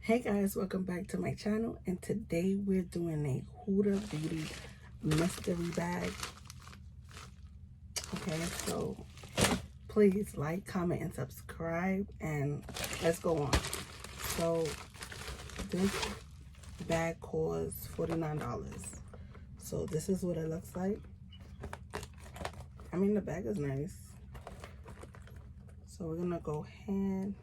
Hey guys, welcome back to my channel, and today we're doing a Huda Beauty Mystery bag. Okay, so please like, comment, and subscribe, and let's go on. So this bag costs $49. So this is what it looks like. I mean, the bag is nice. So we're gonna go ahead.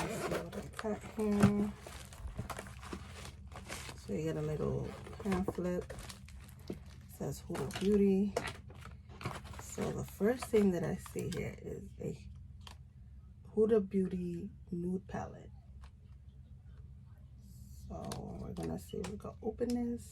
Let's see what I got here. So you get a little pamphlet. It says Huda Beauty. So the first thing that I see here is a Huda Beauty nude palette. So we're gonna see if we can open this.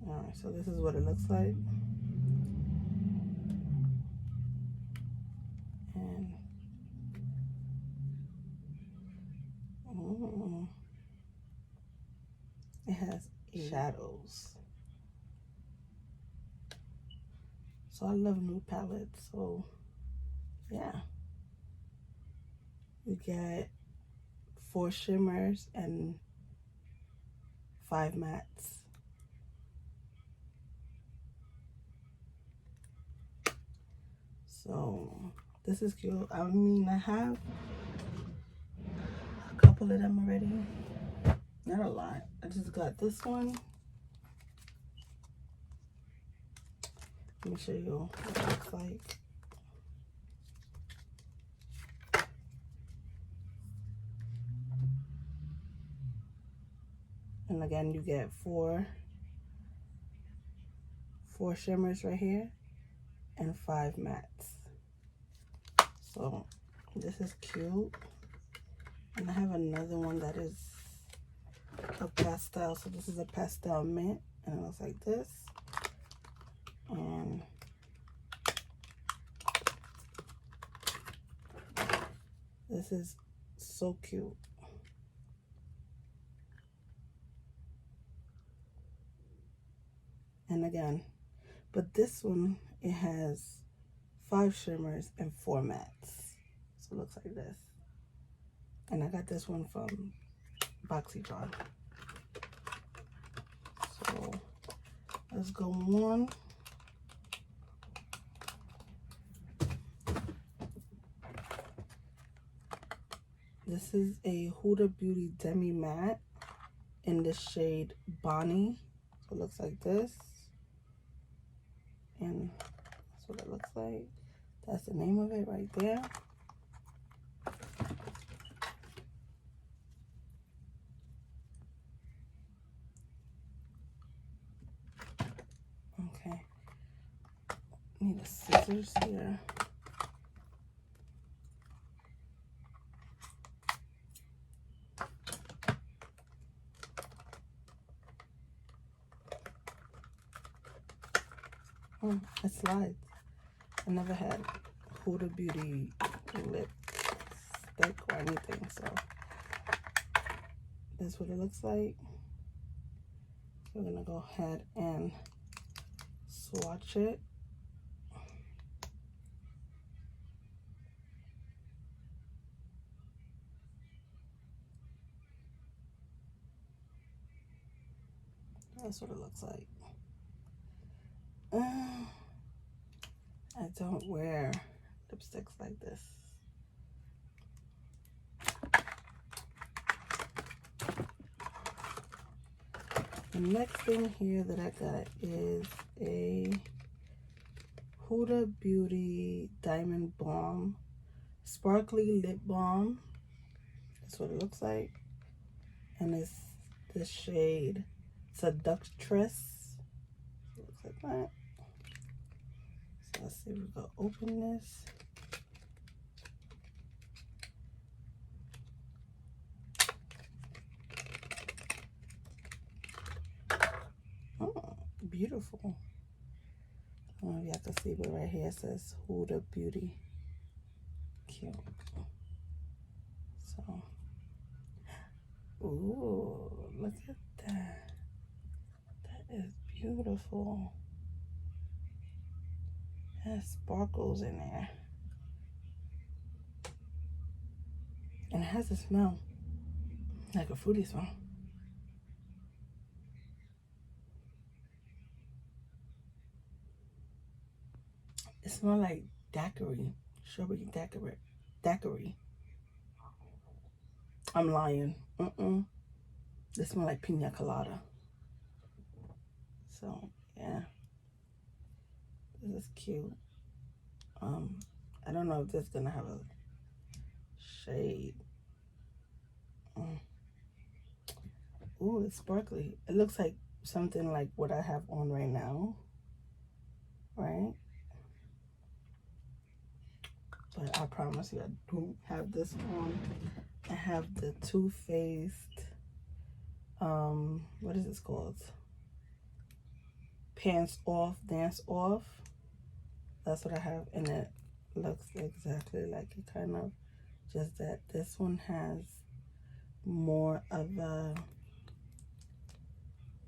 Alright, so this is what it looks like. And it has shadows. So I love nude palettes. So yeah. We get 4 shimmers and 5 mattes. So this is cute. I mean, I have a couple of them already. Not a lot. I just got this one. Let me show you what it looks like. And again, you get four shimmers right here and 5 mattes. So this is cute. And I have another one that is a pastel. So this is a pastel mint, and it looks like this. And this is so cute. And again, but this one, it has 5 shimmers and 4 mattes. So it looks like this. And I got this one from BoxyCharm. So let's go on. This is a Huda Beauty Demi Matte in the shade Bonnie. So it looks like this. And that's what it looks like. That's the name of it right there. Okay. Need a scissors here. Oh, it slides. I never had Huda Beauty lip stick or anything, so that's what it looks like. So we're gonna go ahead and swatch it. That's what it looks like. I don't wear lipsticks like this. The next thing here that I got is a Huda Beauty Diamond Balm Sparkly Lip Balm. That's what it looks like. And it's the shade Seductress. It looks like that. So let's see if we can open this. Oh, beautiful. I don't know if you have to see, but right here it says Huda Beauty. Cute. So, ooh, look at that. That is beautiful. It has sparkles in there. And it has a smell, like a fruity smell. It smells like daiquiri, strawberry daiquiri. I'm lying. It smells like pina colada. So yeah, this is cute. I don't know if this is gonna have a shade. Ooh, it's sparkly. It looks like something like what I have on right now, right? But I promise you, I don't have this on. I have the Too Faced, what is this called? Pants Off, Dance Off. That's what I have, and it looks exactly like it, kind of. Just that this one has more of a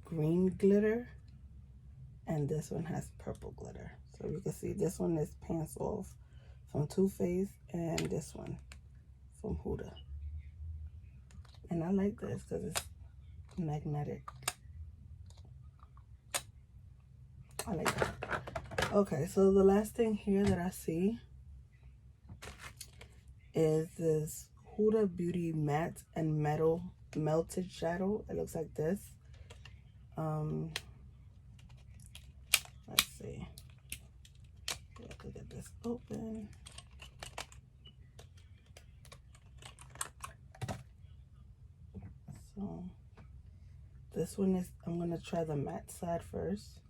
green glitter, and this one has purple glitter. So you can see this one is Pants Off from Too Faced, and this one from Huda. And I like this because it's magnetic. I like that. Okay, so the last thing here that I see is this Huda Beauty Matte and Metal Melted Shadow. It looks like this. Let's see. I could get this open. So this one is, I'm going to try the matte side first.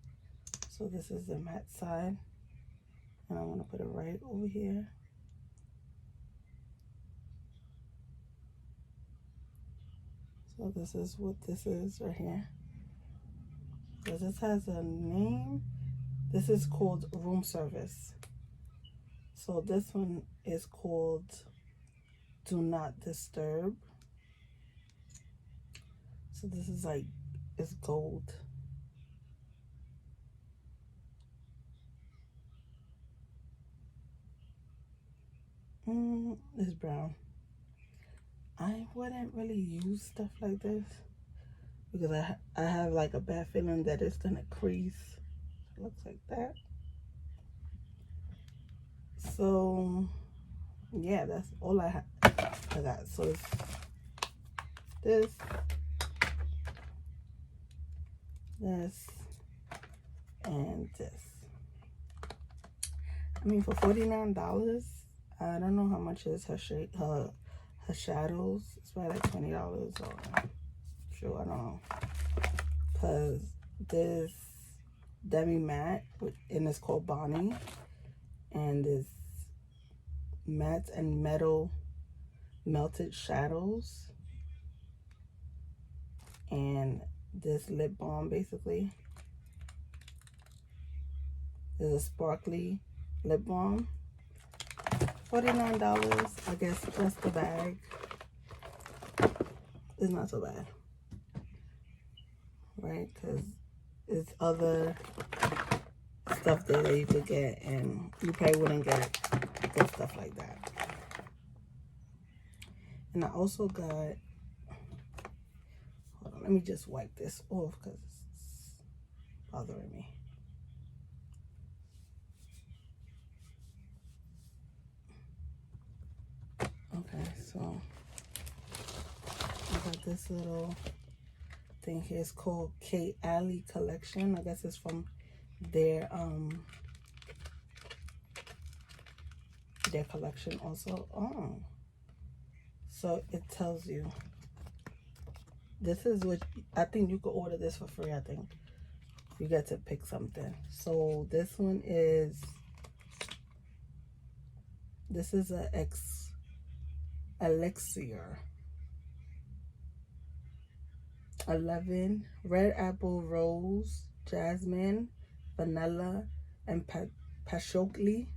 So this is the matte side, and I'm going to put it right over here. So this is what this is right here. So this has a name. This is called Room Service. So this one is called Do Not Disturb. So this is like, it's gold. It's brown. I wouldn't really use stuff like this because I have like a bad feeling that it's gonna crease. It looks like that. So yeah, that's all I got. So it's this, and this. I mean, for $49, I don't know how much is her shade, her shadows. It's probably like $20 or sure, I don't know. Cause this demi matte, and it's called Bonnie, and this matte and metal melted shadows, and this lip balm basically is a sparkly lip balm. $49, I guess, plus the bag. It's not so bad, right? Because it's other stuff that you could get, and you probably wouldn't get stuff like that. And I also got, hold on, let me just wipe this off because it's bothering me. Okay, so I got this little thing here. It's called K Alley Collection. I guess it's from their collection also. Oh, so it tells you this is what I think you could order this for free. I think you get to pick something. So this one is, this is a elixir 11 red apple, rose, jasmine, vanilla, and patchouli.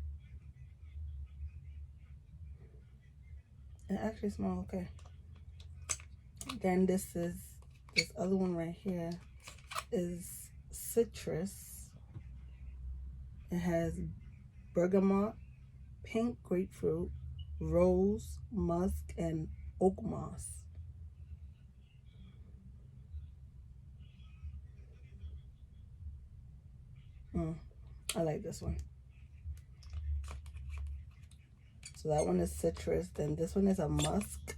It actually smells okay. Then this other one right here is citrus. It has bergamot, pink grapefruit, rose, musk, and oak moss. I like this one. So that one is citrus. Then this one is a musk.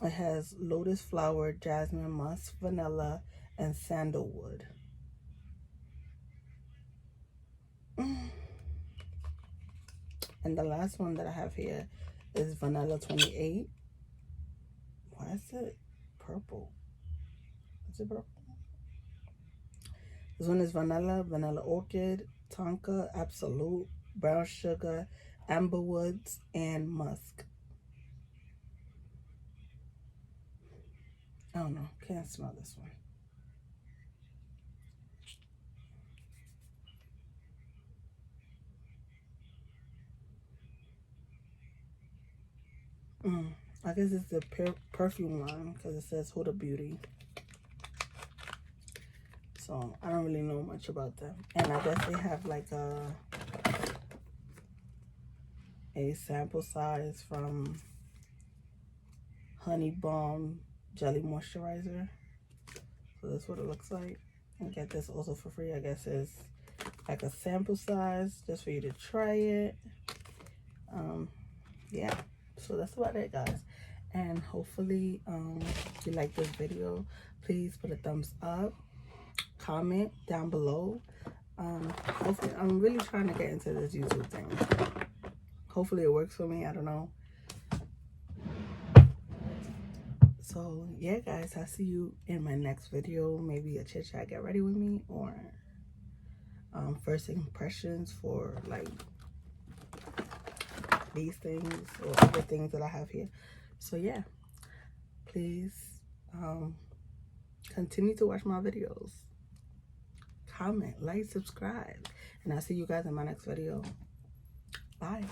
It has lotus flower, jasmine, musk, vanilla, and sandalwood. And the last one that I have here is vanilla 28. Why is it purple? Is it purple? This one is vanilla, vanilla orchid, tonka, absolute, brown sugar, amber woods, and musk. I don't know. Can't smell this one. I guess it's the perfume line because it says Huda Beauty. So I don't really know much about them. And I guess they have like a sample size from Honey Balm Jelly Moisturizer. So that's what it looks like. And get this also for free. I guess it's like a sample size just for you to try it. Yeah, so that's about it, guys. And hopefully if you like this video, please put a thumbs up, comment down below. Hopefully, I'm really trying to get into this YouTube thing. Hopefully it works for me. I don't know. So yeah, guys, I'll see you in my next video. Maybe a chit chat, get ready with me, or first impressions for like these things or other things that I have here. So yeah, please continue to watch my videos, comment, like, subscribe, and I'll see you guys in my next video. Bye.